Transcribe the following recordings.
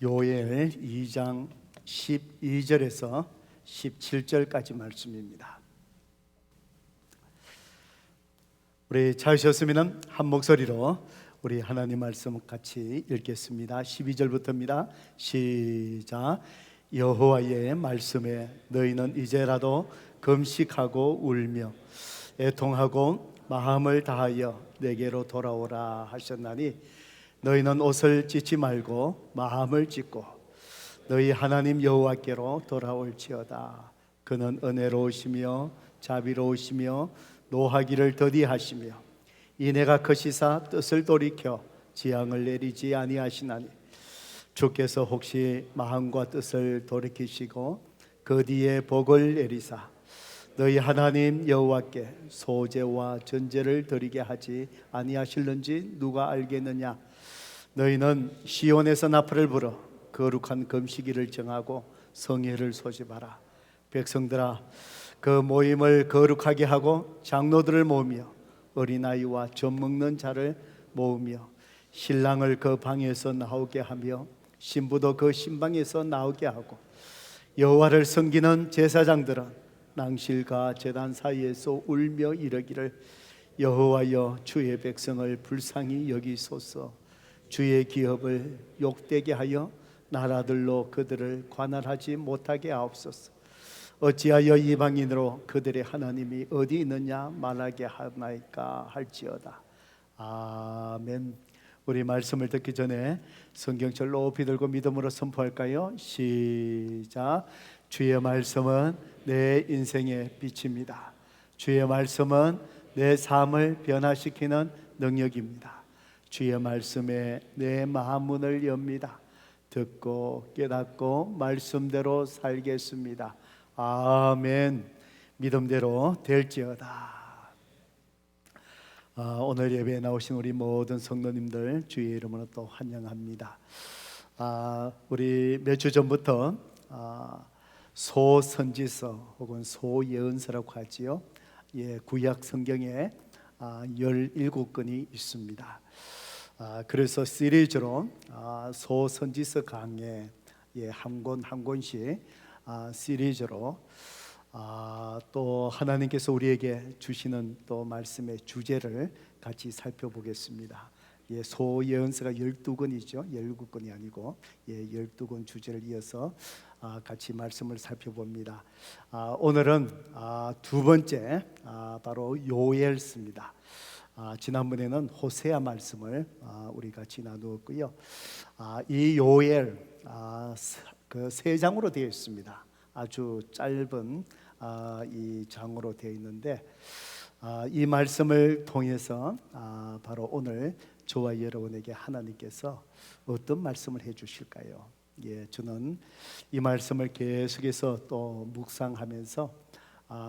요엘 2장 12절에서 17절까지 말씀입니다. 우리 찾으셨으면 한 목소리로 우리 하나님 말씀 같이 읽겠습니다. 12절부터입니다. 시작. 여호와의 말씀에 너희는 이제라도 금식하고 울며 애통하고 마음을 다하여 내게로 돌아오라 하셨나니 너희는 옷을 찢지 말고 마음을 찢고 너희 하나님 여호와께로 돌아올지어다. 그는 은혜로우시며 자비로우시며 노하기를 더디하시며 이내가 크시사 뜻을 돌이켜 지향을 내리지 아니하시나니 주께서 혹시 마음과 뜻을 돌이키시고 그 뒤에 복을 내리사 너희 하나님 여호와께 소제와 전제를 드리게 하지 아니하실는지 누가 알겠느냐. 너희는 시온에서 나팔을 불어 거룩한 금식일을 정하고 성회를 소집하라. 백성들아, 그 모임을 거룩하게 하고 장로들을 모으며 어린아이와 젖 먹는 자를 모으며 신랑을 그 방에서 나오게 하며 신부도 그 신방에서 나오게 하고 여호와를 섬기는 제사장들은 낭실과 제단 사이에서 울며 이르기를 여호와여, 주의 백성을 불쌍히 여기소서. 주의 기업을 욕되게 하여 나라들로 그들을 관할하지 못하게 하옵소서. 어찌하여 이방인으로 그들의 하나님이 어디 있느냐 말하게 하나이까 할지어다. 아멘. 우리 말씀을 듣기 전에 성경책 높이 들고 믿음으로 선포할까요? 시작. 주의 말씀은 내 인생의 빛입니다. 주의 말씀은 내 삶을 변화시키는 능력입니다. 주의 말씀에 내 마음문을 엽니다. 듣고 깨닫고 말씀대로 살겠습니다. 아멘. 믿음대로 될지어다. 오늘 예배에 나오신 우리 모든 성도님들 주의 이름으로 또 환영합니다. 우리 몇 주 전부터 소선지서 혹은 소예언서라고 하지요. 구약 성경에 17권이 있습니다. 그래서 시리즈로 소선지서 강해 한 권 한 권씩 시리즈로 또 하나님께서 우리에게 주시는 또 말씀의 주제를 같이 살펴보겠습니다. 소예언서가 12권이죠. 17권이 아니고 12권 주제를 이어서 같이 말씀을 살펴봅니다. 오늘은 두 번째 바로 요엘서입니다. 지난번에는 호세아 말씀을 우리 같이 나누었고요. 이 요엘 그 세 장으로 되어 있습니다. 아주 짧은 이 장으로 되어 있는데 이 말씀을 통해서 바로 오늘 저와 여러분에게 하나님께서 어떤 말씀을 해주실까요? 저는 이 말씀을 계속해서 또 묵상하면서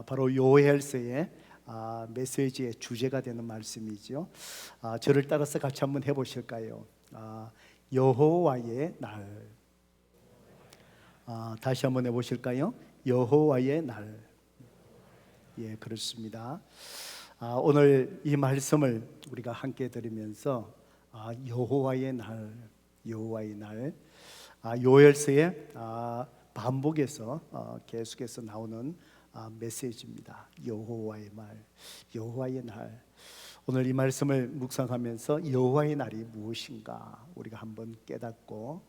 바로 요엘서의 메시지의 주제가 되는 말씀이죠. 저를 따라서 같이 한번 해보실까요? 여호와의 날. 다시 한번 해보실까요? 여호와의 날. 그렇습니다. 오늘 이 말씀을 우리가 함께 들으면서 여호와의 날, 여호와의 날, 요엘서의 반복해서 계속해서 나오는 메시지입니다. 여호와의 말, 여호와의 날. 오늘 이 말씀을 묵상하면서 여호와의 날이 무엇인가 우리가 한번 깨닫고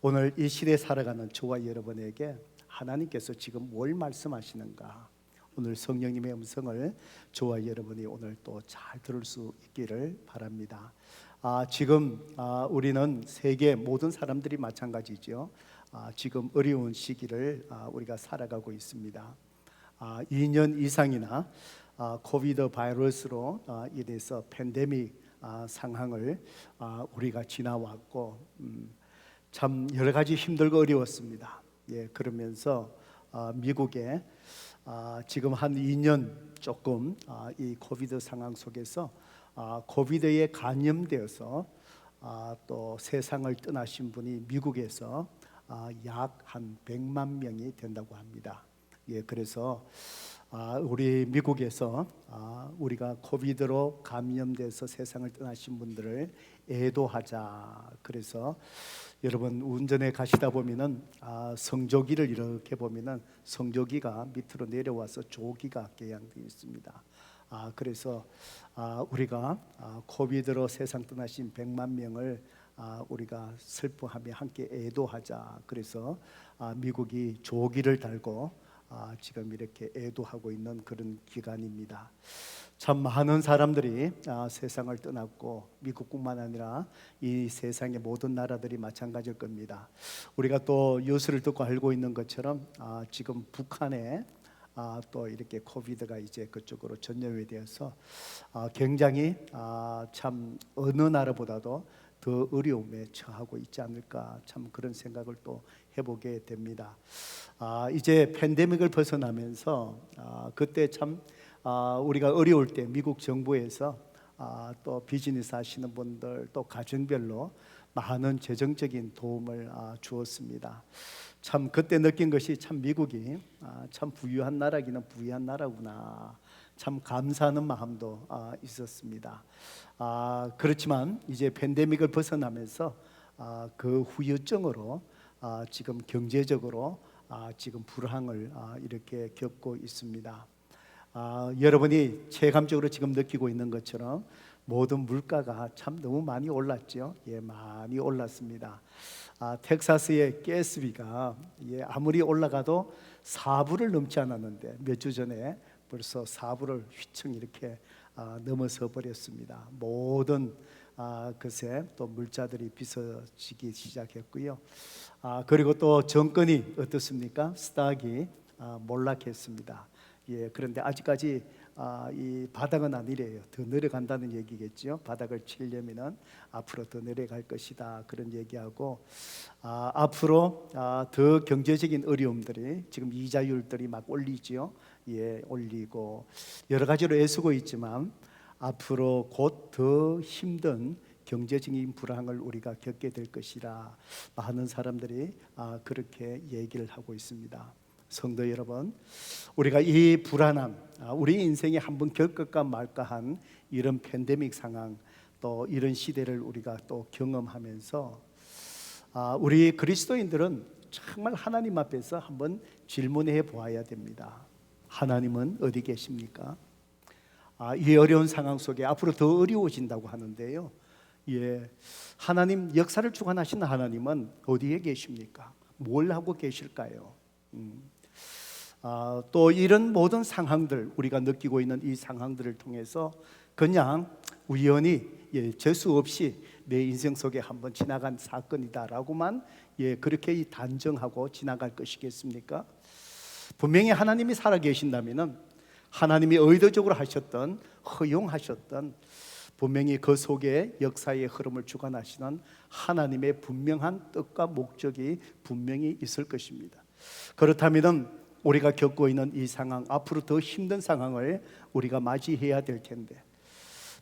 오늘 이 시대에 살아가는 저와 여러분에게 하나님께서 지금 뭘 말씀하시는가, 오늘 성령님의 음성을 저와 여러분이 오늘 또 잘 들을 수 있기를 바랍니다. 지금 우리는 세계 모든 사람들이 마찬가지죠. 지금 어려운 시기를 우리가 살아가고 있습니다. 2년 이상이나 코비드 바이러스로 인해서 팬데믹 상황을 우리가 지나왔고 참 여러 가지 힘들고 어려웠습니다. 그러면서 미국에 지금 한 2년 조금 이 코비드 상황 속에서 코비드에 감염되어서 또 세상을 떠나신 분이 미국에서 약 한 100만 명이 된다고 합니다. 그래서 우리 미국에서 우리가 코비드로 감염돼서 세상을 떠나신 분들을 애도하자. 그래서 여러분 운전에 가시다 보면은 성조기를 이렇게 보면은 성조기가 밑으로 내려와서 조기가 개양되어 있습니다. 그래서 우리가 코비드로 세상 떠나신 100만 명을 우리가 슬퍼하며 함께 애도하자. 그래서 미국이 조기를 달고 지금 이렇게 애도하고 있는 그런 기간입니다. 참 많은 사람들이 세상을 떠났고 미국뿐만 아니라 이 세상의 모든 나라들이 마찬가지일 겁니다. 우리가 또 뉴스를 듣고 알고 있는 것처럼 지금 북한에 또 이렇게 코비드가 이제 그쪽으로 전염이 되어서 굉장히 참 어느 나라보다도 더 어려움에 처하고 있지 않을까, 참 그런 생각을 또 해보게 됩니다. 이제 팬데믹을 벗어나면서 그때 참 우리가 어려울 때 미국 정부에서 또 비즈니스 하시는 분들 또 가정별로 많은 재정적인 도움을 주었습니다. 참 그때 느낀 것이 참 미국이 참 부유한 나라기는 부유한 나라구나, 참 감사하는 마음도 있었습니다. 그렇지만 이제 팬데믹을 벗어나면서 그 후유증으로 지금 경제적으로 지금 불황을 이렇게 겪고 있습니다. 여러분이 체감적으로 지금 느끼고 있는 것처럼 모든 물가가 참 너무 많이 올랐죠. 많이 올랐습니다. 텍사스의 가스비가 아무리 올라가도 4불을 넘지 않았는데 몇 주 전에 벌써 4불을 휘청 이렇게 넘어서 버렸습니다. 모든 것에 또 물자들이 비서지기 시작했고요. 그리고 또 정권이 어떻습니까? 스탁이 몰락했습니다. 그런데 아직까지 이 바닥은 아니래요. 더 내려간다는 얘기겠죠. 바닥을 치려면은 앞으로 더 내려갈 것이다, 그런 얘기하고 앞으로 더 경제적인 어려움들이 지금 이자율들이 막 올리죠. 올리고 여러 가지로 애쓰고 있지만 앞으로 곧 더 힘든 경제적인 불황을 우리가 겪게 될 것이라 많은 사람들이 그렇게 얘기를 하고 있습니다. 성도 여러분, 우리가 이 불안함, 우리 인생에 한번 겪을까 말까한 이런 팬데믹 상황, 또 이런 시대를 우리가 또 경험하면서 우리 그리스도인들은 정말 하나님 앞에서 한번 질문해 보아야 됩니다. 하나님은 어디 계십니까? 이 어려운 상황 속에 앞으로 더 어려워진다고 하는데요. 하나님, 역사를 주관하시는 하나님은 어디에 계십니까? 뭘 하고 계실까요? 또 이런 모든 상황들, 우리가 느끼고 있는 이 상황들을 통해서 그냥 우연히 재수 없이 내 인생 속에 한번 지나간 사건이다라고만 그렇게 단정하고 지나갈 것이겠습니까? 분명히 하나님이 살아계신다면 하나님이 의도적으로 하셨던, 허용하셨던, 분명히 그 속에 역사의 흐름을 주관하시는 하나님의 분명한 뜻과 목적이 분명히 있을 것입니다. 그렇다면 우리가 겪고 있는 이 상황, 앞으로 더 힘든 상황을 우리가 맞이해야 될 텐데,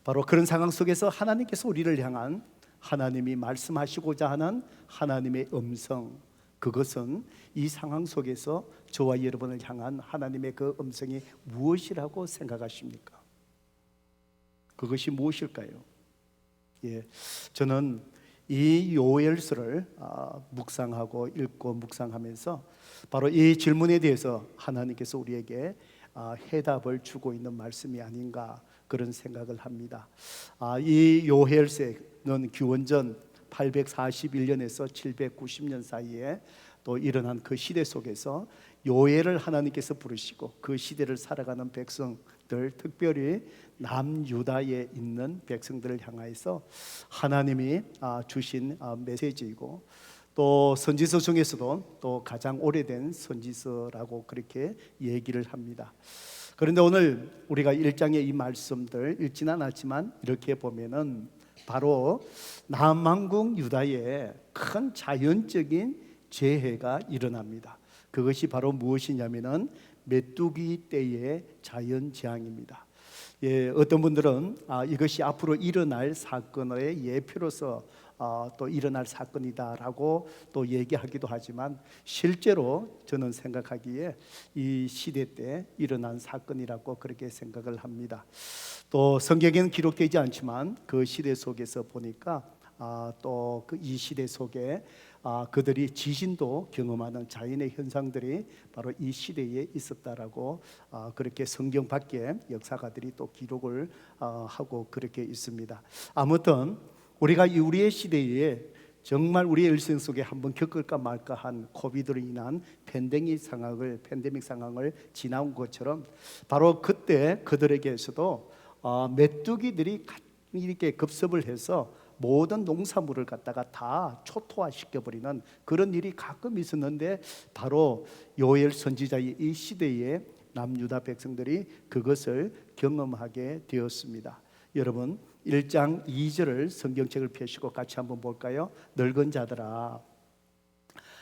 바로 그런 상황 속에서 하나님께서 우리를 향한, 하나님이 말씀하시고자 하는 하나님의 음성, 그것은 이 상황 속에서 저와 여러분을 향한 하나님의 그 음성이 무엇이라고 생각하십니까? 그것이 무엇일까요? 저는 이 요엘서를 묵상하고 읽고 묵상하면서 바로 이 질문에 대해서 하나님께서 우리에게 해답을 주고 있는 말씀이 아닌가, 그런 생각을 합니다. 이 요엘서는 기원전 841년에서 790년 사이에 또 일어난 그 시대 속에서 요엘을 하나님께서 부르시고 그 시대를 살아가는 백성들, 특별히 남유다에 있는 백성들을 향하여서 하나님이 주신 메시지이고, 또 선지서 중에서도 또 가장 오래된 선지서라고 그렇게 얘기를 합니다. 그런데 오늘 우리가 1장의 이 말씀들 읽지는 않았지만 이렇게 보면은 바로 남왕국 유다에 큰 자연적인 재해가 일어납니다. 그것이 바로 무엇이냐면은 메뚜기 때의 자연재앙입니다. 어떤 분들은 이것이 앞으로 일어날 사건의 예표로서 또 일어날 사건이다라고 또 얘기하기도 하지만 실제로 저는 생각하기에 이 시대 때 일어난 사건이라고 그렇게 생각을 합니다. 또 성경에는 기록되지 않지만 그 시대 속에서 보니까 또 그 이 시대 속에 그들이 지진도 경험하는 자연의 현상들이 바로 이 시대에 있었다라고 그렇게 성경 밖에 역사가들이 또 기록을 하고 그렇게 있습니다. 아무튼 우리가 우리의 시대에 정말 우리의 일생 속에 한번 겪을까 말까 한 코비드로 인한 팬데믹 상황을 지나온 것처럼 바로 그때 그들에게서도 메뚜기들이 이렇게 급습을 해서 모든 농산물을 갖다가 다 초토화시켜버리는 그런 일이 가끔 있었는데 바로 요엘 선지자의 이 시대에 남유다 백성들이 그것을 경험하게 되었습니다. 여러분 1장 2절을 성경책을 펴시고 같이 한번 볼까요? 늙은 자들아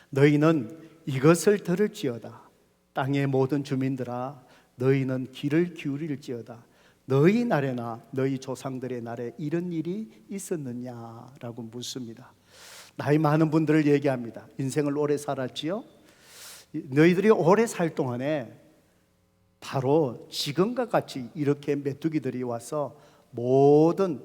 너희는 이것을 들을지어다. 땅의 모든 주민들아 너희는 귀를 기울일지어다. 너희 날에나 너희 조상들의 날에 이런 일이 있었느냐라고 묻습니다. 나이 많은 분들을 얘기합니다. 인생을 오래 살았지요? 너희들이 오래 살 동안에 바로 지금과 같이 이렇게 메뚜기들이 와서 모든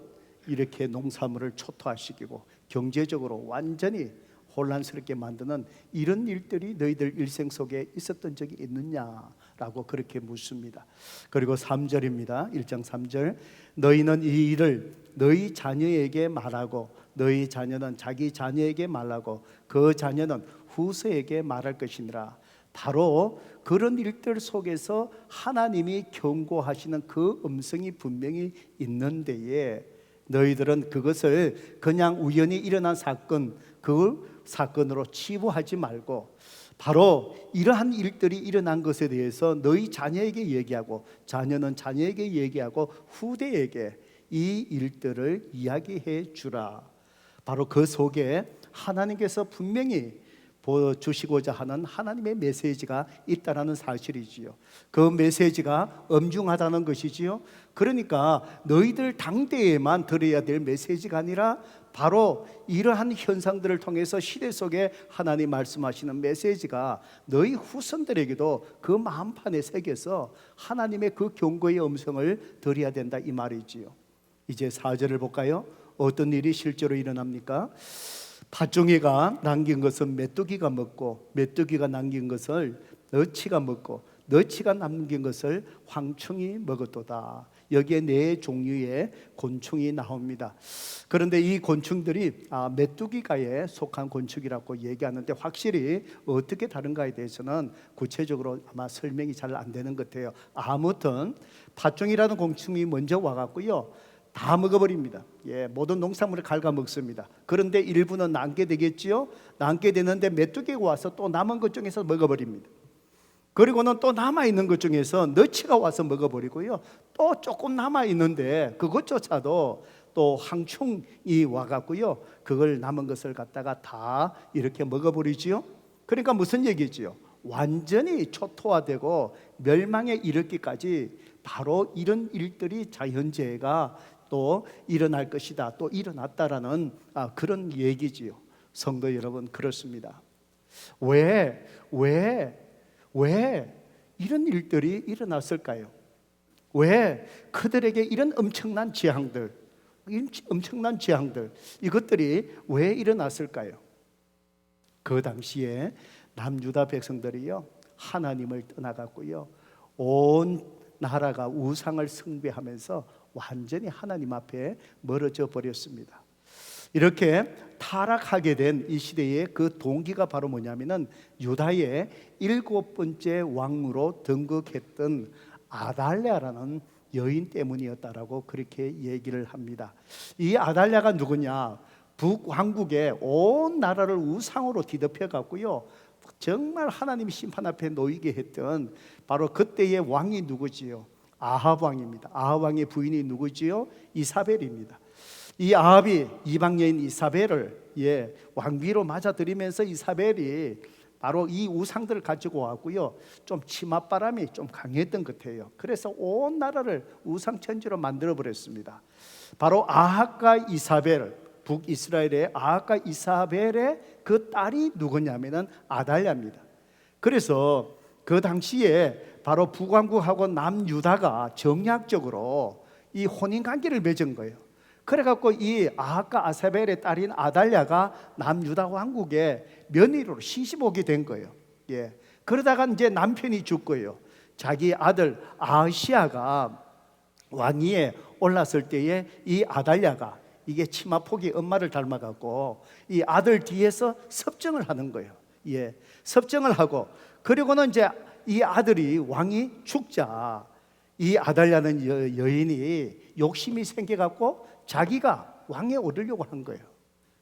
이렇게 농산물을 초토화시키고 경제적으로 완전히 혼란스럽게 만드는 이런 일들이 너희들 일생 속에 있었던 적이 있느냐라고 그렇게 묻습니다. 그리고 3절입니다. 1장 3절 너희는 이 일을 너희 자녀에게 말하고 너희 자녀는 자기 자녀에게 말하고 그 자녀는 후세에게 말할 것이니라. 바로 그런 일들 속에서 하나님이 경고하시는 그 음성이 분명히 있는 데에 너희들은 그것을 그냥 우연히 일어난 사건 그 사건으로 치부하지 말고 바로 이러한 일들이 일어난 것에 대해서 너희 자녀에게 얘기하고 자녀는 자녀에게 얘기하고 후대에게 이 일들을 이야기해 주라. 바로 그 속에 하나님께서 분명히 보여주시고자 하는 하나님의 메시지가 있다는 사실이지요. 그 메시지가 엄중하다는 것이지요. 그러니까 너희들 당대에만 들어야 될 메시지가 아니라 바로 이러한 현상들을 통해서 시대 속에 하나님 말씀하시는 메시지가 너희 후손들에게도 그 마음판에 새겨서 하나님의 그 경고의 음성을 들어야 된다 이 말이지요. 이제 4절을 볼까요? 어떤 일이 실제로 일어납니까? 팥종이가 남긴 것은 메뚜기가 먹고 메뚜기가 남긴 것을 너치가 먹고 너치가 남긴 것을 황충이 먹었도다. 여기에 네 종류의 곤충이 나옵니다. 그런데 이 곤충들이 메뚜기가에 속한 곤충이라고 얘기하는데 확실히 어떻게 다른가에 대해서는 구체적으로 아마 설명이 잘 안 되는 것 같아요. 아무튼 팥종이라는 곤충이 먼저 와갖고요 다 먹어버립니다. 모든 농산물을 갉아먹습니다. 그런데 일부는 남게 되겠지요. 남게 되는데 메뚜기가 와서 또 남은 것 중에서 먹어버립니다. 그리고는 또 남아있는 것 중에서 너치가 와서 먹어버리고요 또 조금 남아있는데 그것조차도 또 황충이 와갖고요 그걸 남은 것을 갖다가 다 이렇게 먹어버리지요. 그러니까 무슨 얘기지요? 완전히 초토화되고 멸망에 이르기까지 바로 이런 일들이 자연재해가 또 일어날 것이다, 또 일어났다라는 그런 얘기지요. 성도 여러분, 그렇습니다. 왜 이런 일들이 일어났을까요? 왜 그들에게 이런 엄청난 재앙들 이것들이 왜 일어났을까요? 그 당시에 남유다 백성들이요 하나님을 떠나갔고요 온 나라가 우상을 숭배하면서 완전히 하나님 앞에 멀어져 버렸습니다. 이렇게 타락하게 된 이 시대의 그 동기가 바로 뭐냐면은 유다의 7번째 왕으로 등극했던 아달랴라는 여인 때문이었다라고 그렇게 얘기를 합니다. 이 아달랴가 누구냐? 북왕국의 온 나라를 우상으로 뒤덮여 갖고요 정말 하나님 심판 앞에 놓이게 했던 바로 그때의 왕이 누구지요? 아합 왕입니다. 아합 왕의 부인이 누구지요? 이사벨입니다. 이 아합이 이방 여인 이사벨을 왕비로 맞아들이면서 이사벨이 바로 이 우상들을 가지고 왔고요 좀 치맛바람이 좀 강했던 것 같아요. 그래서 온 나라를 우상천지로 만들어 버렸습니다. 바로 아합과 이사벨 북이스라엘의 아하가 이사벨의 그 딸이 누구냐면은 아달랴입니다. 그래서 그 당시에 바로 북왕국하고 남유다가 정략적으로 이 혼인 관계를 맺은 거예요. 그래갖고 이 아하가 아사벨의 딸인 아달랴가 남유다 왕국의 며느리로 시집오게 된 거예요. 예. 그러다가 이제 남편이 죽고요. 자기 아들 아하시아가 왕위에 올랐을 때에 이 아달랴가 이게 치마폭이 엄마를 닮아갖고 이 아들 뒤에서 섭정을 하는 거예요. 예. 섭정을 하고 그리고는 이제 이 아들이 왕이 죽자 이 아달랴는 여인이 욕심이 생겨갖고 자기가 왕에 오르려고 한 거예요.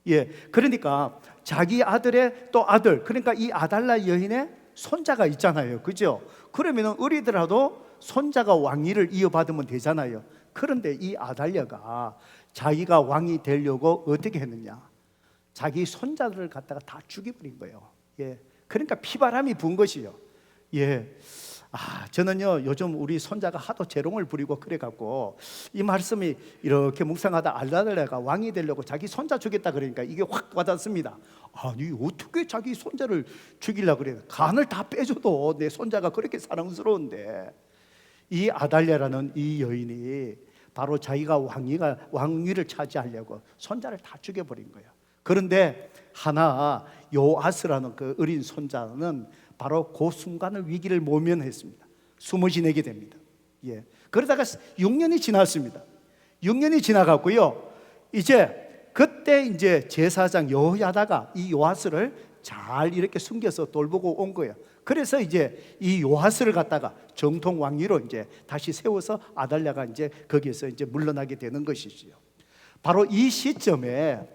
예, 그러니까 자기 아들의 또 아들, 그러니까 이 아달랴 여인의 손자가 있잖아요, 그죠? 그러면은 어리더라도 손자가 왕위를 이어받으면 되잖아요. 그런데 이 아달랴가 자기가 왕이 되려고 어떻게 했느냐? 자기 손자들을 갖다가 다 죽여버린 거예요. 예, 그러니까 피바람이 분 것이요. 예. 저는요 요즘 우리 손자가 하도 재롱을 부리고 그래갖고 이 말씀이 이렇게 묵상하다 아달랴가 왕이 되려고 자기 손자 죽였다 그러니까 이게 확 와닿습니다. 아니 어떻게 자기 손자를 죽이려고 그래? 간을 다 빼줘도 내 손자가 그렇게 사랑스러운데 이 아달랴라는 이 여인이 바로 자기가 왕위를 차지하려고 손자를 다 죽여버린 거예요. 그런데 하나 요아스라는 그 어린 손자는 바로 그 순간을 위기를 모면했습니다. 숨을 지내게 됩니다. 예. 그러다가 6년이 지났습니다. 6년이 지나갔고요. 이제 그때 이제 제사장 여호야다가 이 요아스를 잘 이렇게 숨겨서 돌보고 온 거예요. 그래서 이제 이 요아스를 갖다가 정통 왕위로 이제 다시 세워서 아달랴가 이제 거기에서 이제 물러나게 되는 것이지요. 바로 이 시점에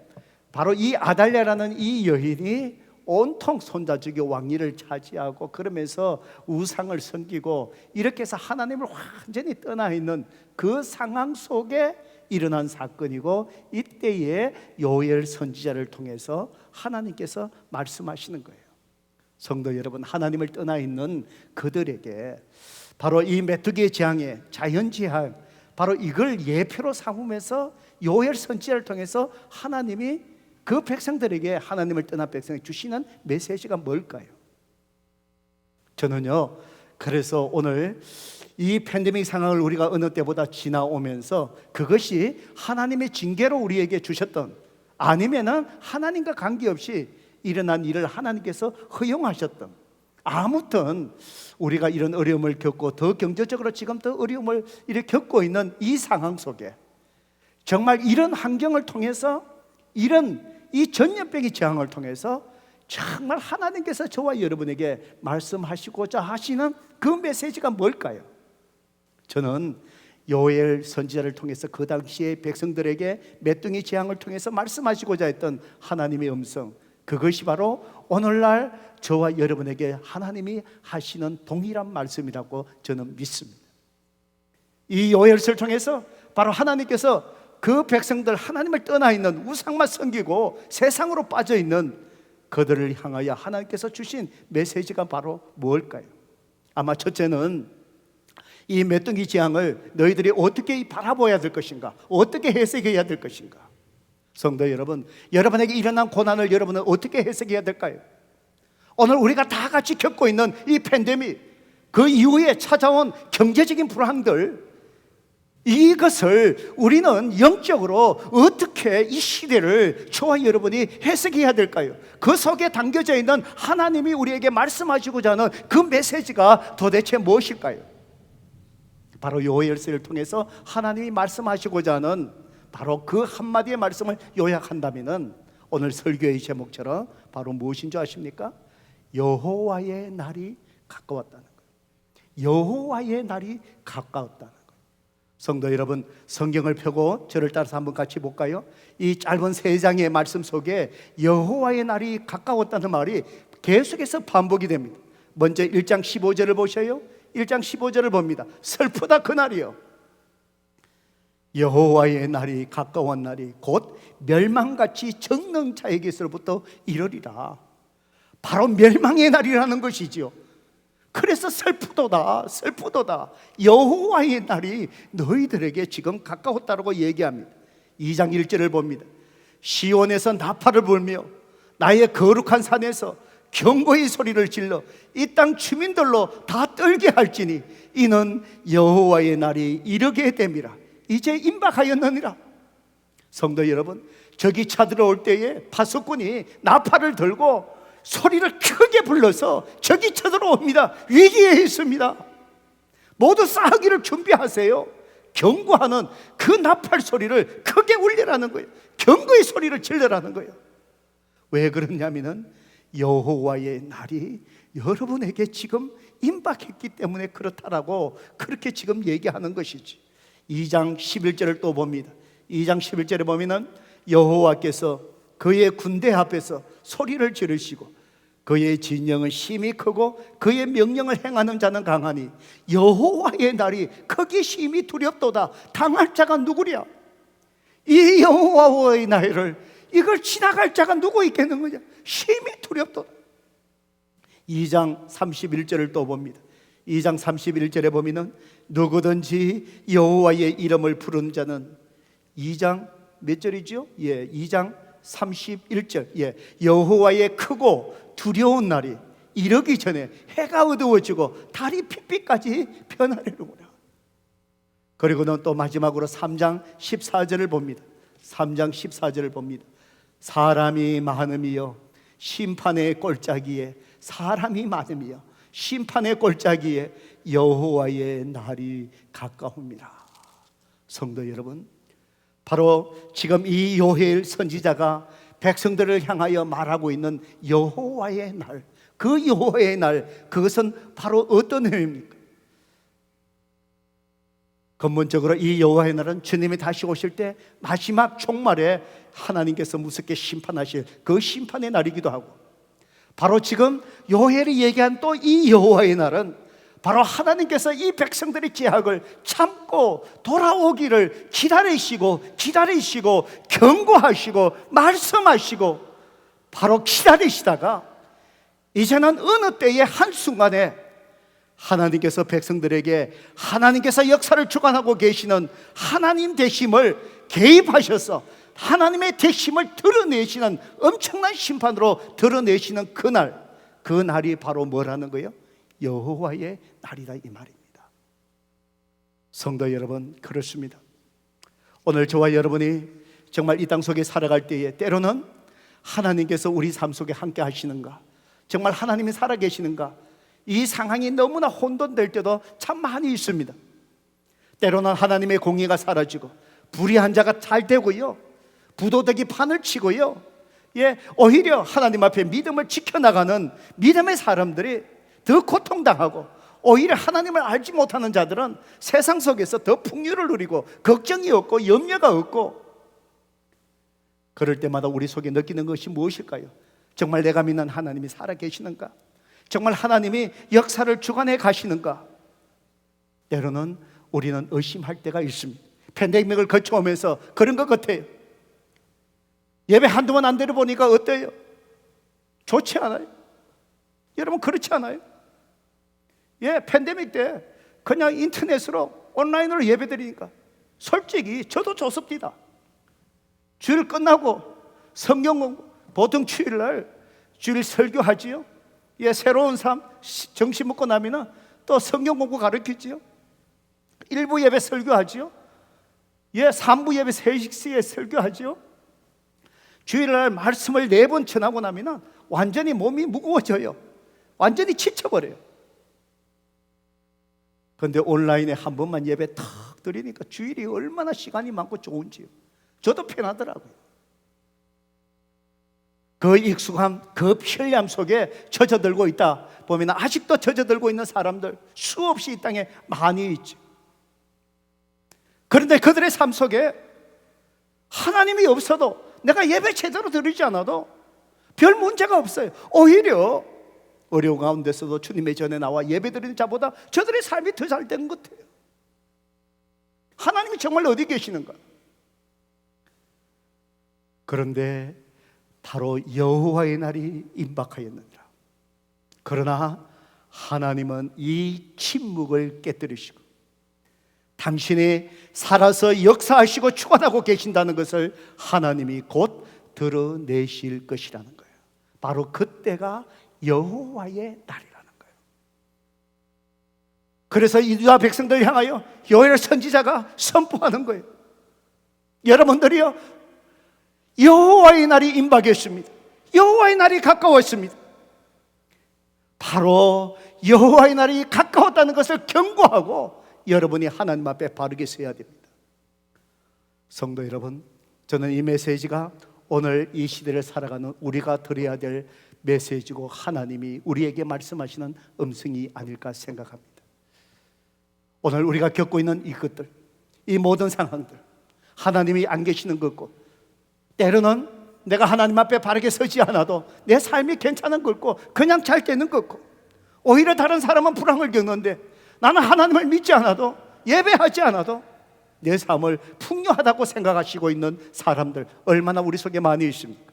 바로 이 아달랴라는 이 여인이 온통 손자족의 왕위를 차지하고 그러면서 우상을 섬기고 이렇게 해서 하나님을 완전히 떠나 있는 그 상황 속에 일어난 사건이고 이때에 요엘 선지자를 통해서 하나님께서 말씀하시는 거예요. 성도 여러분, 하나님을 떠나 있는 그들에게 바로 이 메뚜기의 재앙의 자연재앙 바로 이걸 예표로 삼으면서 요엘 선지자를 통해서 하나님이 그 백성들에게 하나님을 떠난 백성에게 주시는 메시지가 뭘까요? 저는요 그래서 오늘 이 팬데믹 상황을 우리가 어느 때보다 지나오면서 그것이 하나님의 징계로 우리에게 주셨던 아니면은 하나님과 관계없이 일어난 일을 하나님께서 허용하셨던 아무튼 우리가 이런 어려움을 겪고 더 경제적으로 지금 더 어려움을 이렇게 겪고 있는 이 상황 속에 정말 이런 환경을 통해서 이런 이 전염병의 재앙을 통해서 정말 하나님께서 저와 여러분에게 말씀하시고자 하시는 그 메시지가 뭘까요? 저는 요엘 선지자를 통해서 그 당시의 백성들에게 메뚜기 재앙을 통해서 말씀하시고자 했던 하나님의 음성, 그것이 바로 오늘날 저와 여러분에게 하나님이 하시는 동일한 말씀이라고 저는 믿습니다. 이 요엘서를 통해서 바로 하나님께서 그 백성들 하나님을 떠나 있는 우상만 섬기고 세상으로 빠져 있는 그들을 향하여 하나님께서 주신 메시지가 바로 무엇일까요? 아마 첫째는 이 메뚜기 재앙을 너희들이 어떻게 바라봐야 될 것인가, 어떻게 해석해야 될 것인가. 성도 여러분, 여러분에게 일어난 고난을 여러분은 어떻게 해석해야 될까요? 오늘 우리가 다 같이 겪고 있는 이 팬데믹, 그 이후에 찾아온 경제적인 불황들, 이것을 우리는 영적으로 어떻게 이 시대를 저와 여러분이 해석해야 될까요? 그 속에 담겨져 있는 하나님이 우리에게 말씀하시고자 하는 그 메시지가 도대체 무엇일까요? 바로 요엘서를 통해서 하나님이 말씀하시고자 하는 바로 그 한마디의 말씀을 요약한다면 오늘 설교의 제목처럼 바로 무엇인 줄 아십니까? 여호와의 날이 가까웠다는 거예요. 여호와의 날이 가까웠다는 거예요. 성도 여러분, 성경을 펴고 저를 따라서 한번 같이 볼까요? 이 짧은 3장의 말씀 속에 여호와의 날이 가까웠다는 말이 계속해서 반복이 됩니다. 먼저 1장 15절을 보셔요. 1장 15절을 봅니다. 슬프다 그날이요, 여호와의 날이 가까운 날이 곧 멸망같이 적는 자에게서부터 이르리라. 바로 멸망의 날이라는 것이지요. 그래서 슬프도다 슬프도다, 여호와의 날이 너희들에게 지금 가까웠다고 얘기합니다. 2장 1절을 봅니다. 시온에서 나팔을 불며 나의 거룩한 산에서 경고의 소리를 질러 이 땅 주민들로 다 떨게 할지니 이는 여호와의 날이 이르게 됨이라. 이제 임박하였느니라. 성도 여러분, 저기 쳐들어올 때에 파수꾼이 나팔을 들고 소리를 크게 불러서 저기 쳐들어옵니다. 위기에 있습니다. 모두 싸우기를 준비하세요. 경고하는 그 나팔 소리를 크게 울리라는 거예요. 경고의 소리를 질러라는 거예요. 왜 그러냐면은 여호와의 날이 여러분에게 지금 임박했기 때문에 그렇다라고 그렇게 지금 얘기하는 것이지. 2장 11절을 또 봅니다. 2장 11절에 보면은 여호와께서 그의 군대 앞에서 소리를 지르시고 그의 진영은 심히 크고 그의 명령을 행하는 자는 강하니 여호와의 날이 크기 심히 두렵도다. 당할 자가 누구랴? 이 여호와의 날을 이걸 지나갈 자가 누구 있겠는 거냐? 심히 두렵도다. 2장 31절을 또 봅니다. 2장 31절에 보면은 누구든지 여호와의 이름을 부르는 자는 2장 몇 절이죠? 2장 31절. 여호와의 크고 두려운 날이 이르기 전에 해가 어두워지고 달이 핏빛까지 변하려는구나. 그리고는 또 마지막으로 3장 14절을 봅니다. 3장 14절을 봅니다. 사람이 많음이여 심판의 꼴짜기에 사람이 많음이여 심판의 꼴짜기에 여호와의 날이 가까웁니다. 성도 여러분, 바로 지금 이 요엘 선지자가 백성들을 향하여 말하고 있는 여호와의 날, 그 여호와의 날, 그것은 바로 어떤 의미입니까? 근본적으로 이 여호와의 날은 주님이 다시 오실 때 마지막 종말에 하나님께서 무섭게 심판하실 그 심판의 날이기도 하고, 바로 지금 요엘이 얘기한 또 이 여호와의 날은 바로 하나님께서 이 백성들의 죄악을 참고 돌아오기를 기다리시고 경고하시고 말씀하시고 바로 기다리시다가 이제는 어느 때의 한순간에 하나님께서 백성들에게 하나님께서 역사를 주관하고 계시는 하나님 되심을 개입하셔서 하나님의 되심을 드러내시는 엄청난 심판으로 드러내시는 그날, 그 날이 바로 뭐라는 거예요? 여호와의 날이다, 이 말입니다. 성도 여러분, 그렇습니다. 오늘 저와 여러분이 정말 이 땅 속에 살아갈 때에 때로는 하나님께서 우리 삶 속에 함께 하시는가, 정말 하나님이 살아계시는가, 이 상황이 너무나 혼돈될 때도 참 많이 있습니다. 때로는 하나님의 공의가 사라지고 불의한 자가 잘 되고요, 부도덕이 판을 치고요, 오히려 하나님 앞에 믿음을 지켜나가는 믿음의 사람들이 더 고통당하고, 오히려 하나님을 알지 못하는 자들은 세상 속에서 더 풍요를 누리고 걱정이 없고 염려가 없고, 그럴 때마다 우리 속에 느끼는 것이 무엇일까요? 정말 내가 믿는 하나님이 살아계시는가? 정말 하나님이 역사를 주관해 가시는가? 때로는 우리는 의심할 때가 있습니다. 팬데믹을 거쳐오면서 그런 것 같아요. 예배 한두 번 안 드려보니까 어때요? 좋지 않아요? 여러분, 그렇지 않아요? 팬데믹 때 그냥 인터넷으로 온라인으로 예배 드리니까 솔직히 저도 좋습니다. 주일 끝나고 성경 공부, 보통 주일날 주일 설교하지요. 새로운 삶 정신 먹고 나면 또 성경 공부 가르치지요. 1부 예배 설교하지요. 3부 예배 3시에 설교하지요. 주일날 말씀을 4번 전하고 나면 완전히 몸이 무거워져요. 완전히 지쳐버려요. 그런데 온라인에 한 번만 예배 탁 드리니까 주일이 얼마나 시간이 많고 좋은지요. 저도 편하더라고요. 그 익숙함, 그 편리함 속에 젖어들고 있다 보면 아직도 젖어들고 있는 사람들 수없이 이 땅에 많이 있죠. 그런데 그들의 삶 속에 하나님이 없어도, 내가 예배 제대로 드리지 않아도 별 문제가 없어요. 오히려 어려운 가운데서도 주님의 전에 나와 예배 드리는 자보다 저들의 삶이 더 잘 된 것 같아요. 하나님이 정말 어디 계시는가? 그런데 바로 여호와의 날이 임박하였느니라. 그러나 하나님은 이 침묵을 깨뜨리시고 당신이 살아서 역사하시고 주관하고 계신다는 것을 하나님이 곧 드러내실 것이라는 거예요. 바로 그때가 여호와의 날이라는 거예요. 그래서 유다 백성들을 향하여 요엘 선지자가 선포하는 거예요. 여러분들이요, 여호와의 날이 임박했습니다. 여호와의 날이 가까웠습니다. 바로 여호와의 날이 가까웠다는 것을 경고하고 여러분이 하나님 앞에 바르게 서야 됩니다. 성도 여러분, 저는 이 메시지가 오늘 이 시대를 살아가는 우리가 들어야 될 메시지고 하나님이 우리에게 말씀하시는 음성이 아닐까 생각합니다. 오늘 우리가 겪고 있는 이것들, 이 모든 상황들, 하나님이 안 계시는 것고, 때로는 내가 하나님 앞에 바르게 서지 않아도 내 삶이 괜찮은 것고 그냥 잘 되는 것고, 오히려 다른 사람은 불황을 겪는데 나는 하나님을 믿지 않아도, 예배하지 않아도 내 삶을 풍요하다고 생각하시고 있는 사람들 얼마나 우리 속에 많이 있습니까?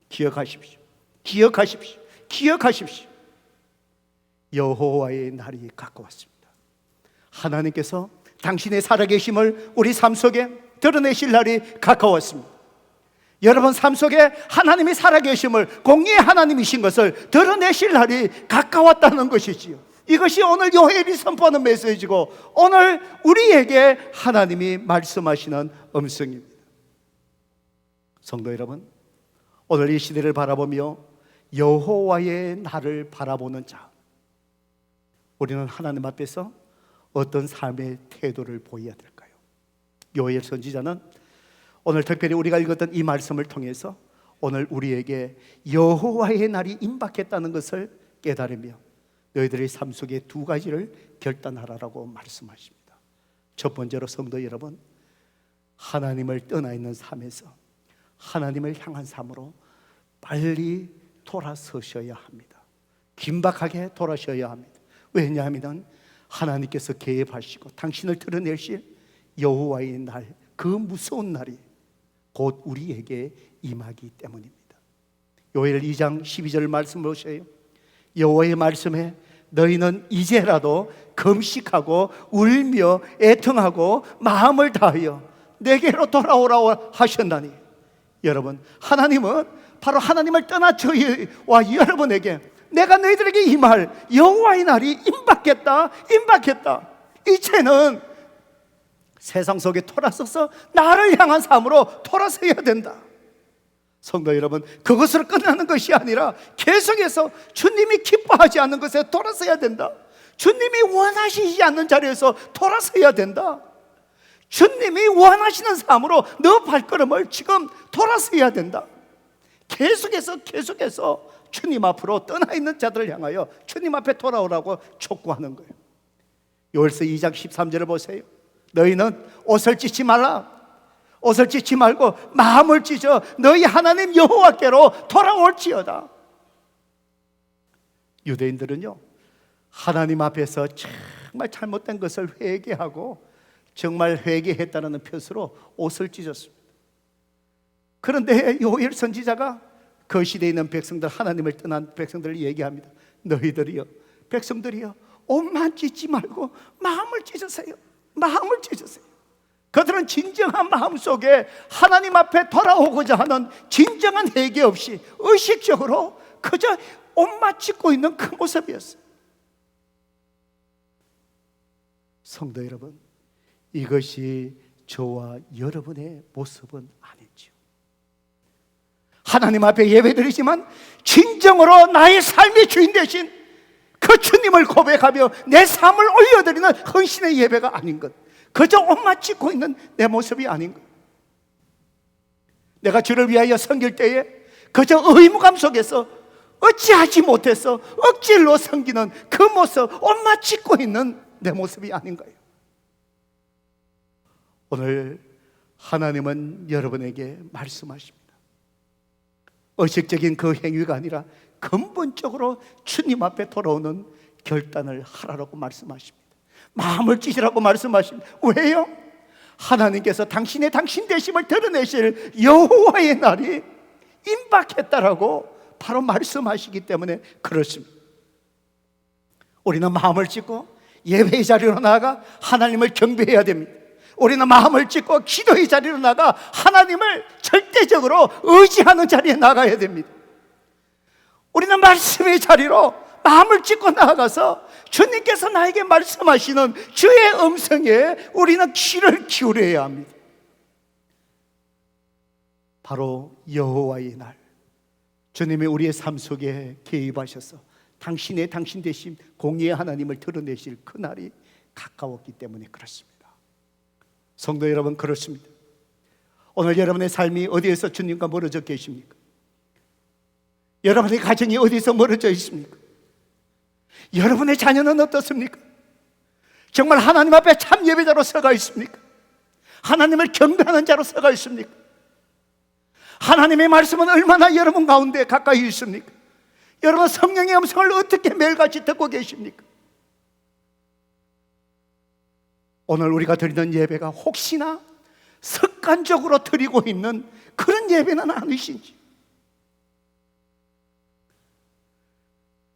기억하십시오. 기억하십시오. 기억하십시오. 여호와의 날이 가까웠습니다. 하나님께서 당신의 살아계심을 우리 삶 속에 드러내실 날이 가까웠습니다. 여러분 삶 속에 하나님이 살아계심을, 공의의 하나님이신 것을 드러내실 날이 가까웠다는 것이지요. 이것이 오늘 요엘이 선포하는 메시지고 오늘 우리에게 하나님이 말씀하시는 음성입니다. 성도 여러분, 오늘 이 시대를 바라보며 여호와의 날을 바라보는 자, 우리는 하나님 앞에서 어떤 삶의 태도를 보여야 될까요? 요엘 선지자는 오늘 특별히 우리가 읽었던 이 말씀을 통해서 오늘 우리에게 여호와의 날이 임박했다는 것을 깨달으며 너희들의 삶 속에 두 가지를 결단하라고 말씀하십니다. 첫 번째로 성도 여러분, 하나님을 떠나 있는 삶에서 하나님을 향한 삶으로 빨리 돌아서셔야 합니다. 긴박하게 돌아서셔야 합니다. 왜냐하면 하나님께서 개입하시고 당신을 드러내실 여호와의 날, 그 무서운 날이 곧 우리에게 임하기 때문입니다. 요엘 2장 12절 말씀 보세요. 여호와의 말씀에 너희는 이제라도 금식하고 울며 애통하고 마음을 다하여 내게로 돌아오라고 하셨나니, 여러분, 하나님은 바로 하나님을 떠나 저희와 여러분에게 내가 너희들에게 임할 여호와의 날이 임박했다, 임박했다. 이제는 세상 속에 돌아서서 나를 향한 삶으로 돌아서야 된다. 성도 여러분, 그것으로 끝나는 것이 아니라 계속해서 주님이 기뻐하지 않는 것에 돌아서야 된다. 주님이 원하시지 않는 자리에서 돌아서야 된다. 주님이 원하시는 삶으로 너 발걸음을 지금 돌아서야 된다. 계속해서 주님 앞으로 떠나 있는 자들을 향하여 주님 앞에 돌아오라고 촉구하는 거예요. 요엘서 2장 13절을 보세요. 너희는 옷을 찢지 말라. 옷을 찢지 말고 마음을 찢어 너희 하나님 여호와께로 돌아올지어다. 유대인들은요, 하나님 앞에서 정말 잘못된 것을 회개하고 정말 회개했다는 표시로 옷을 찢었습니다. 그런데 요엘 선지자가 그 시대에 있는 백성들, 하나님을 떠난 백성들을 얘기합니다. 너희들이요, 백성들이요, 옷만 찢지 말고 마음을 찢으세요. 마음을 찢으세요. 그들은 진정한 마음 속에 하나님 앞에 돌아오고자 하는 진정한 회개 없이 의식적으로 그저 옷만 찢고 있는 그 모습이었어요. 성도 여러분, 이것이 저와 여러분의 모습은 아니죠. 하나님 앞에 예배드리지만 진정으로 나의 삶의 주인 되신 그 주님을 고백하며 내 삶을 올려드리는 헌신의 예배가 아닌 것, 그저 옷만 찢고 있는 내 모습이 아닌 것. 내가 주를 위하여 섬길 때에 그저 의무감 속에서 어찌하지 못해서 억지로 섬기는 그 모습, 옷만 찢고 있는 내 모습이 아닌 거예요. 오늘 하나님은 여러분에게 말씀하십니다. 의식적인 그 행위가 아니라 근본적으로 주님 앞에 돌아오는 결단을 하라고 말씀하십니다. 마음을 찢으라고 말씀하십니다. 왜요? 하나님께서 당신 되심을 드러내실 여호와의 날이 임박했다라고 바로 말씀하시기 때문에 그렇습니다. 우리는 마음을 찢고 예배의 자리로 나아가 하나님을 경배해야 됩니다. 우리는 마음을 찢고 기도의 자리로 나가 하나님을 절대적으로 의지하는 자리에 나가야 됩니다. 우리는 말씀의 자리로 마음을 찢고 나아가서 주님께서 나에게 말씀하시는 주의 음성에 우리는 귀를 기울여야 합니다. 바로 여호와의 날, 주님이 우리의 삶 속에 개입하셔서 당신의 당신 대신 공의의 하나님을 드러내실 그 날이 가까웠기 때문에 그렇습니다. 성도 여러분, 그렇습니다. 오늘 여러분의 삶이 어디에서 주님과 멀어져 계십니까? 여러분의 가정이 어디서 멀어져 있습니까? 여러분의 자녀는 어떻습니까? 정말 하나님 앞에 참 예배자로 서가 있습니까? 하나님을 경배하는 자로 서가 있습니까? 하나님의 말씀은 얼마나 여러분 가운데 가까이 있습니까? 여러분 성령의 음성을 어떻게 매일같이 듣고 계십니까? 오늘 우리가 드리는 예배가 혹시나 습관적으로 드리고 있는 그런 예배는 아니신지,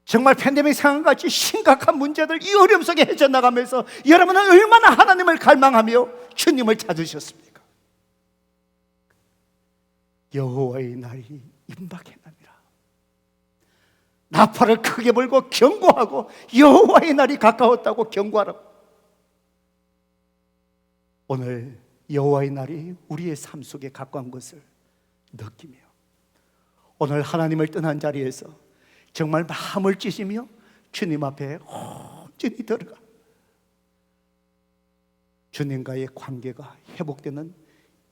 정말 팬데믹 상황같이 심각한 문제들 이 어려움 속에 헤쳐나가면서 여러분은 얼마나 하나님을 갈망하며 주님을 찾으셨습니까? 여호와의 날이 임박했느니라. 나팔을 크게 불고 경고하고 여호와의 날이 가까웠다고 경고하라. 오늘 여호와의 날이 우리의 삶 속에 가까운 것을 느끼며 오늘 하나님을 떠난 자리에서 정말 마음을 찢으며 주님 앞에 온전히 들어가 주님과의 관계가 회복되는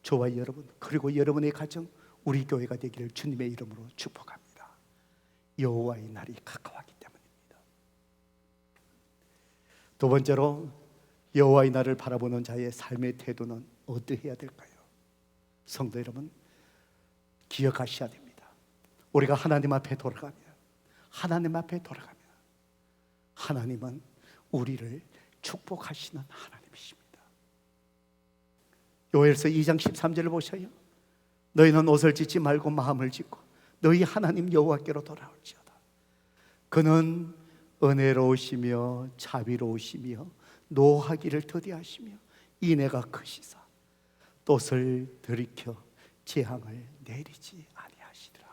저와 여러분, 그리고 여러분의 가정, 우리 교회가 되기를 주님의 이름으로 축복합니다. 여호와의 날이 가까웠기 때문입니다. 두 번째로, 여호와의 날을 바라보는 자의 삶의 태도는 어떠해야 될까요? 성도 여러분, 기억하셔야 됩니다. 우리가 하나님 앞에 돌아가면 하나님은 우리를 축복하시는 하나님이십니다. 요엘서 2장 13절을 보셔요. 너희는 옷을 찢지 말고 마음을 찢고 너희 하나님 여호와께로 돌아올지어다. 그는 은혜로우시며 자비로우시며 노하기를 더디하시며 인애가 크시사 돛을 들이켜 재앙을 내리지 아니하시리라.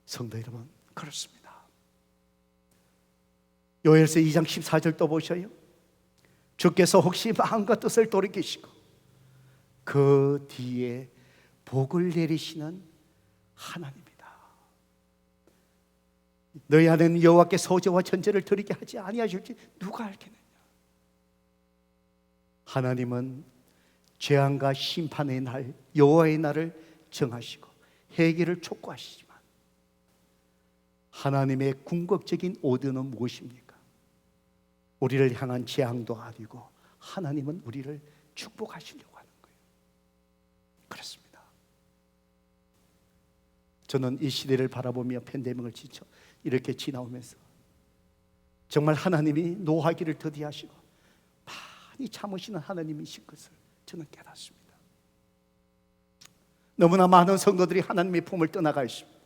성도 여러분, 그렇습니다. 요엘서 2장 14절 또 보셔요. 주께서 혹시 마음과 뜻을 돌이키시고 그 뒤에 복을 내리시는 하나님이다. 너희 안에는 여호와께 소제와 전제를 드리게 하지 아니하실지 누가 알겠느냐. 하나님은 재앙과 심판의 날, 여호와의 날을 정하시고 회개를 촉구하시지만 하나님의 궁극적인 오더는 무엇입니까? 우리를 향한 재앙도 아니고 하나님은 우리를 축복하시려고 하는 거예요. 그렇습니다. 저는 이 시대를 바라보며 팬데믹을 지쳐 이렇게 지나오면서 정말 하나님이 노하기를 더디하시고 많이 참으시는 하나님이신 것을 저는 깨닫습니다. 너무나 많은 성도들이 하나님의 품을 떠나가 있습니다.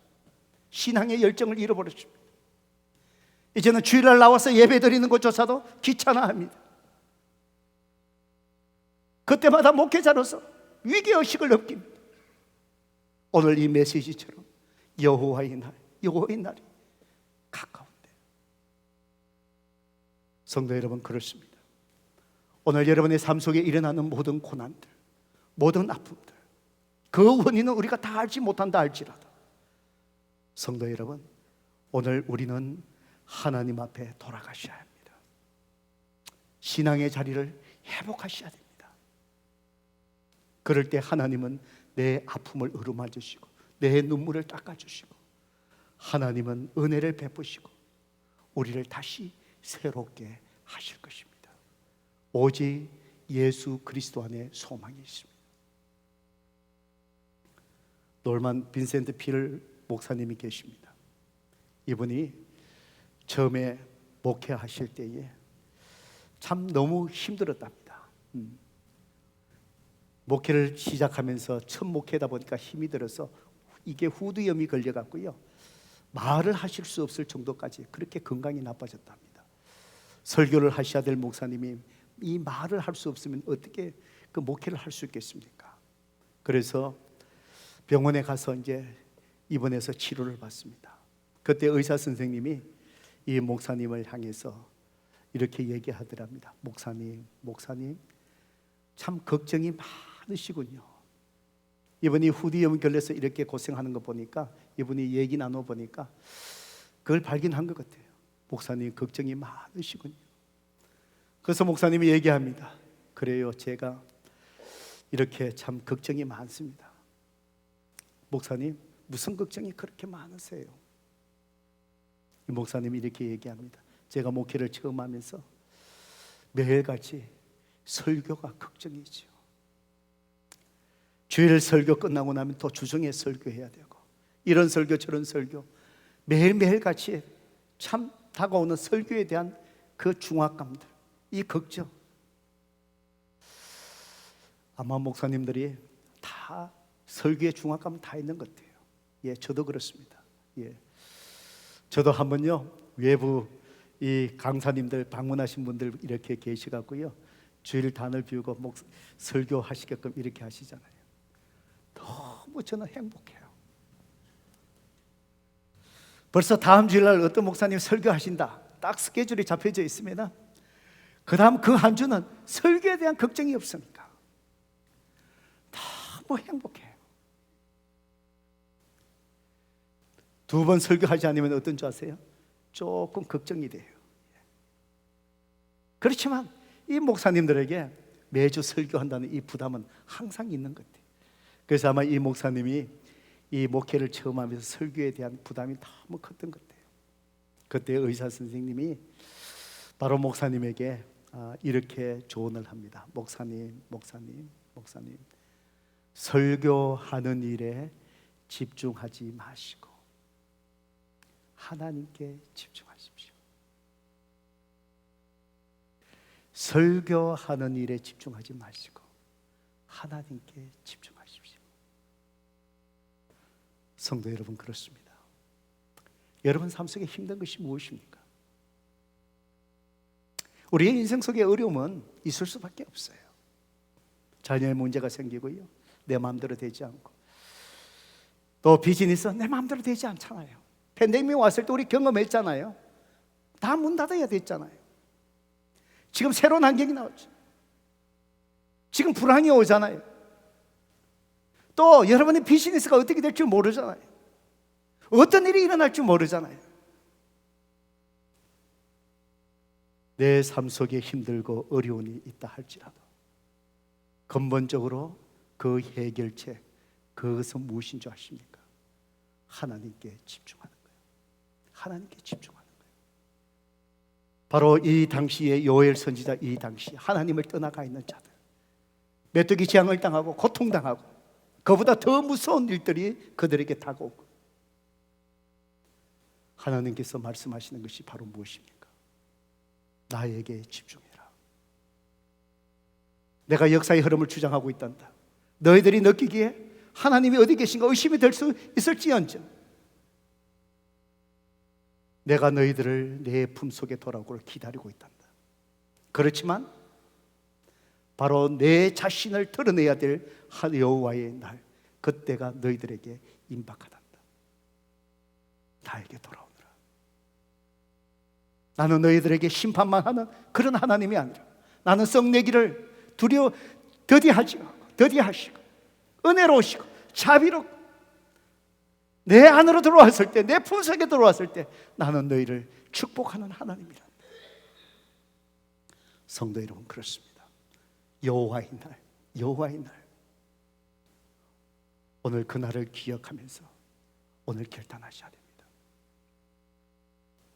신앙의 열정을 잃어버렸습니다. 이제는 주일날 나와서 예배 드리는 것조차도 귀찮아합니다. 그때마다 목회자로서 위기의식을 느낍니다. 오늘 이 메시지처럼 여호와의 날이 가까운데, 성도 여러분, 그렇습니다. 오늘 여러분의 삶 속에 일어나는 모든 고난들, 모든 아픔들, 그 원인은 우리가 다 알지 못한다 할지라도 성도 여러분, 오늘 우리는 하나님 앞에 돌아가셔야 합니다. 신앙의 자리를 회복하셔야 됩니다. 그럴 때 하나님은 내 아픔을 어루만져 주시고 내 눈물을 닦아주시고 하나님은 은혜를 베푸시고 우리를 다시 새롭게 하실 것입니다. 오직 예수 그리스도 안에 소망이 있습니다. 놀만 빈센트 필 목사님이 계십니다. 이분이 처음에 목회하실 때에 참 너무 힘들었답니다. 목회를 시작하면서 첫 목회다 보니까 힘이 들어서 이게 후두염이 걸려갖고요, 말을 하실 수 없을 정도까지 그렇게 건강이 나빠졌답니다. 설교를 하셔야 될 목사님이 이 말을 할 수 없으면 어떻게 그 목회를 할 수 있겠습니까? 그래서 병원에 가서 이제 입원해서 치료를 받습니다. 그때 의사 선생님이 이 목사님을 향해서 이렇게 얘기하더랍니다. 목사님 참 걱정이 많으시군요. 이분이 후두염 걸려서 이렇게 고생하는 거 보니까, 이분이 얘기 나눠 보니까 그걸 발견한 것 같아요. 목사님 걱정이 많으시군요. 그래서 목사님이 얘기합니다. 그래요, 제가 이렇게 참 걱정이 많습니다. 목사님, 무슨 걱정이 그렇게 많으세요? 이 목사님이 이렇게 얘기합니다. 제가 목회를 처음 하면서 매일같이 설교가 걱정이죠. 주일 설교 끝나고 나면 또 주중에 설교해야 되고, 이런 설교 저런 설교, 매일매일 같이 참 다가오는 설교에 대한 그 중압감들, 이 걱정, 아마 목사님들이 다 설교의 중압감은 다 있는 것 같아요. 예, 저도 그렇습니다. 예, 저도 한번요, 외부 이 강사님들 방문하신 분들 이렇게 계시갖고요, 주일 단을 비우고 설교하시게끔 이렇게 하시잖아요. 너무 저는 행복해요. 벌써 다음 주일날 어떤 목사님 설교하신다, 딱 스케줄이 잡혀져 있으면 그 다음 그 한 주는 설교에 대한 걱정이 없으니까 너무 행복해요. 두 번 설교하지 않으면 어떤 줄 아세요? 조금 걱정이 돼요. 그렇지만 이 목사님들에게 매주 설교한다는 이 부담은 항상 있는 것 같아요. 그래서 아마 이 목사님이 이 목회를 처음 하면서 설교에 대한 부담이 너무 컸던 것 같아요. 그때 의사 선생님이 바로 목사님에게 이렇게 조언을 합니다. 목사님, 설교하는 일에 집중하지 마시고 하나님께 집중하십시오. 설교하는 일에 집중하지 마시고 하나님께 집중하십시오. 성도 여러분, 그렇습니다. 여러분 삶 속에 힘든 것이 무엇입니까? 우리의 인생 속에 어려움은 있을 수밖에 없어요. 자녀의 문제가 생기고요, 내 마음대로 되지 않고, 또 비즈니스 내 마음대로 되지 않잖아요. 팬데믹이 왔을 때 우리 경험했잖아요. 다 문 닫아야 됐잖아요. 지금 새로운 환경이 나오죠. 지금 불황이 오잖아요. 또 여러분의 비즈니스가 어떻게 될지 모르잖아요. 어떤 일이 일어날 줄 모르잖아요. 내 삶 속에 힘들고 어려움이 있다 할지라도 근본적으로 그 해결책, 그것은 무엇인 줄 아십니까? 하나님께 집중하는 거예요. 하나님께 집중하는 거예요. 바로 이 당시에 요엘 선지자, 이 당시 하나님을 떠나가 있는 자들, 메뚜기 재앙을 당하고 고통당하고 그보다 더 무서운 일들이 그들에게 다가오고, 하나님께서 말씀하시는 것이 바로 무엇입니까? 나에게 집중해라. 내가 역사의 흐름을 주장하고 있단다. 너희들이 느끼기에 하나님이 어디 계신가 의심이 될 수 있을지언정 내가 너희들을 내 품속에 돌아오기를 기다리고 있단다. 그렇지만 바로 내 자신을 드러내야 될 여호와의 날, 그때가 너희들에게 임박하단다. 나에게 돌아오너라. 나는 너희들에게 심판만 하는 그런 하나님이 아니라, 나는 썩내기를 더디하시고 은혜로우시고 자비롭고 내 안으로 들어왔을 때, 내 품속에 들어왔을 때 나는 너희를 축복하는 하나님이란다. 성도 여러분, 그렇습니다. 여호와의 날, 오늘 그날을 기억하면서 오늘 결단하셔야 됩니다.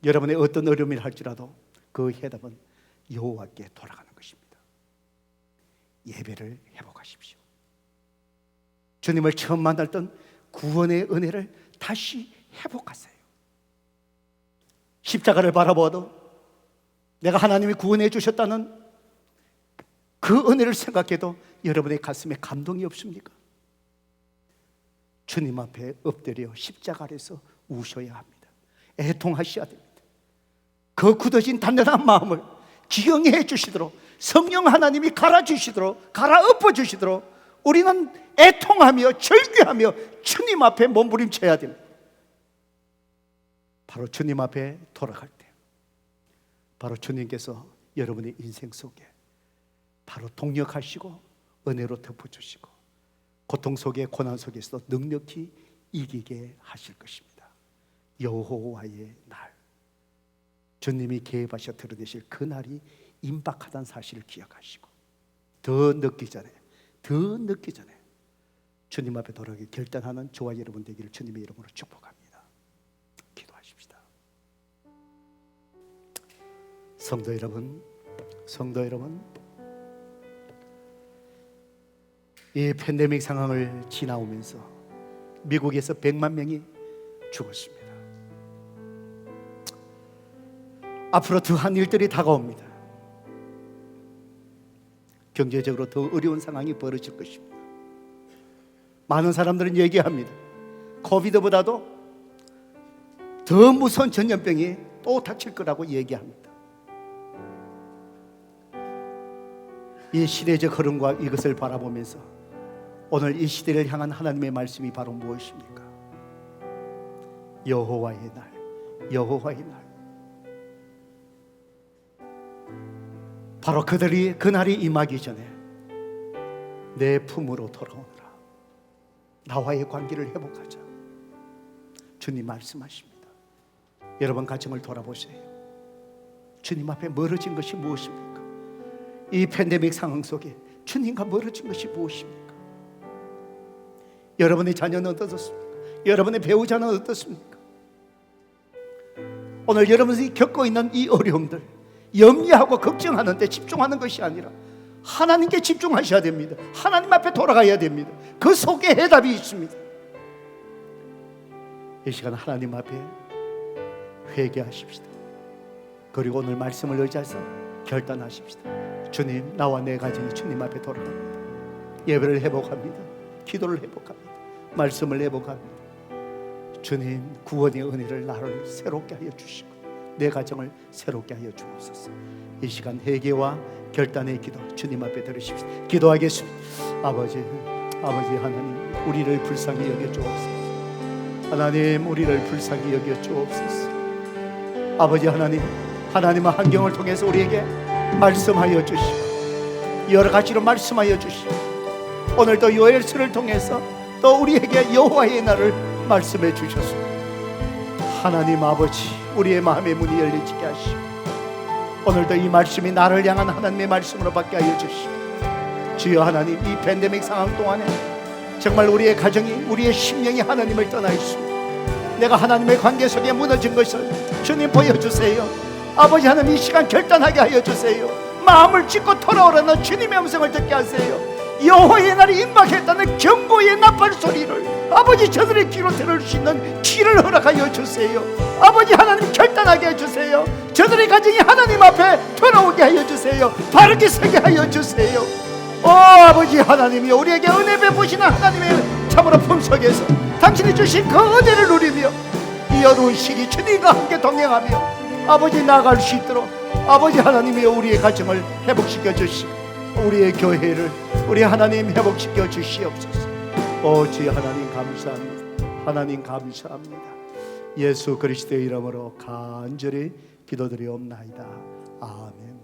여러분의 어떤 어려움이 할지라도 그 해답은 여호와께 돌아가는 것입니다. 예배를 회복하십시오. 주님을 처음 만났던 구원의 은혜를 다시 회복하세요. 십자가를 바라보아도 내가 하나님이 구원해 주셨다는 그 은혜를 생각해도 여러분의 가슴에 감동이 없습니까? 주님 앞에 엎드려 십자가 아래서 우셔야 합니다. 애통하셔야 됩니다. 그 굳어진 단단한 마음을 기영해 주시도록, 성령 하나님이 갈아주시도록, 갈아엎어 주시도록 우리는 애통하며 절규하며 주님 앞에 몸부림쳐야 됩니다. 바로 주님 앞에 돌아갈 때, 바로 주님께서 여러분의 인생 속에 바로 동력하시고 은혜로 덮어주시고 고통 속에, 고난 속에서 능력히 이기게 하실 것입니다. 여호와의 날, 주님이 개입하셔 드러내실 그 날이 임박하다는 사실을 기억하시고 더 늦기 전에 주님 앞에 돌아가기 결단하는 저와 여러분 되기를 주님의 이름으로 축복합니다. 기도하십시다. 성도 여러분, 이 팬데믹 상황을 지나오면서 미국에서 100만 명이 죽었습니다. 앞으로 더한 일들이 다가옵니다. 경제적으로 더 어려운 상황이 벌어질 것입니다. 많은 사람들은 얘기합니다. 코비드보다도 더 무서운 전염병이 또 닥칠 거라고 얘기합니다. 이 시대적 흐름과 이것을 바라보면서 오늘 이 시대를 향한 하나님의 말씀이 바로 무엇입니까? 여호와의 날, 여호와의 날. 바로 그날이 임하기 전에 내 품으로 돌아오느라 나와의 관계를 회복하자. 주님 말씀하십니다. 여러분 가정을 돌아보세요. 주님 앞에 멀어진 것이 무엇입니까? 이 팬데믹 상황 속에 주님과 멀어진 것이 무엇입니까? 여러분의 자녀는 어떻습니까? 여러분의 배우자는 어떻습니까? 오늘 여러분이 겪고 있는 이 어려움들, 염려하고 걱정하는 데 집중하는 것이 아니라 하나님께 집중하셔야 됩니다. 하나님 앞에 돌아가야 됩니다. 그 속에 해답이 있습니다. 이 시간 하나님 앞에 회개하십시다. 그리고 오늘 말씀을 의지해서 결단하십시다. 주님, 나와 내 가정이 주님 앞에 돌아갑니다. 예배를 회복합니다. 기도를 회복합니다. 말씀을 회복합니다. 주님, 구원의 은혜를 나를 새롭게 하여 주시고 내 가정을 새롭게 하여 주옵소서. 이 시간 회개와 결단의 기도 주님 앞에 들으십시오. 기도하겠습니다. 아버지 하나님, 우리를 불쌍히 여겨 주옵소서. 하나님, 우리를 불쌍히 여겨 주옵소서. 아버지 하나님, 하나님의 환경을 통해서 우리에게 말씀하여 주시고 여러 가지로 말씀하여 주시고 오늘도 요엘서를 통해서 또 우리에게 여호와의 날을 말씀해 주셨습니다. 하나님 아버지, 우리의 마음의 문이 열리지게 하시고 오늘도 이 말씀이 나를 향한 하나님의 말씀으로 받게 하여 주시고 주여 하나님, 이 팬데믹 상황 동안에 정말 우리의 가정이, 우리의 심령이 하나님을 떠나 있습니다. 내가 하나님의 관계 속에 무너진 것을 주님 보여주세요. 아버지 하나님, 이 시간 결단하게 하여 주세요. 마음을 찢고 돌아오라는 주님의 음성을 듣게 하세요. 여호와의 날이 임박했다는 경고의 나팔 소리를 아버지 저들의 귀로 들을 수 있는 귀를 허락하여 주세요. 아버지 하나님, 결단하게 해주세요. 저들의 가정이 하나님 앞에 돌아오게 하여 주세요. 바르게 서게 하여 주세요. 오 아버지 하나님이 우리에게 은혜 베푸시는 하나님의 참으로 품속에서 당신이 주신 그 은혜를 누리며 이 어려운 시기 주님과 함께 동행하며 아버지 나아갈 수 있도록 아버지 하나님이 우리의 가정을 회복시켜 주시고 우리의 교회를 우리 하나님 회복시켜 주시옵소서. 오 주여 하나님 감사합니다. 하나님 감사합니다. 예수 그리스도의 이름으로 간절히 기도드리옵나이다. 아멘.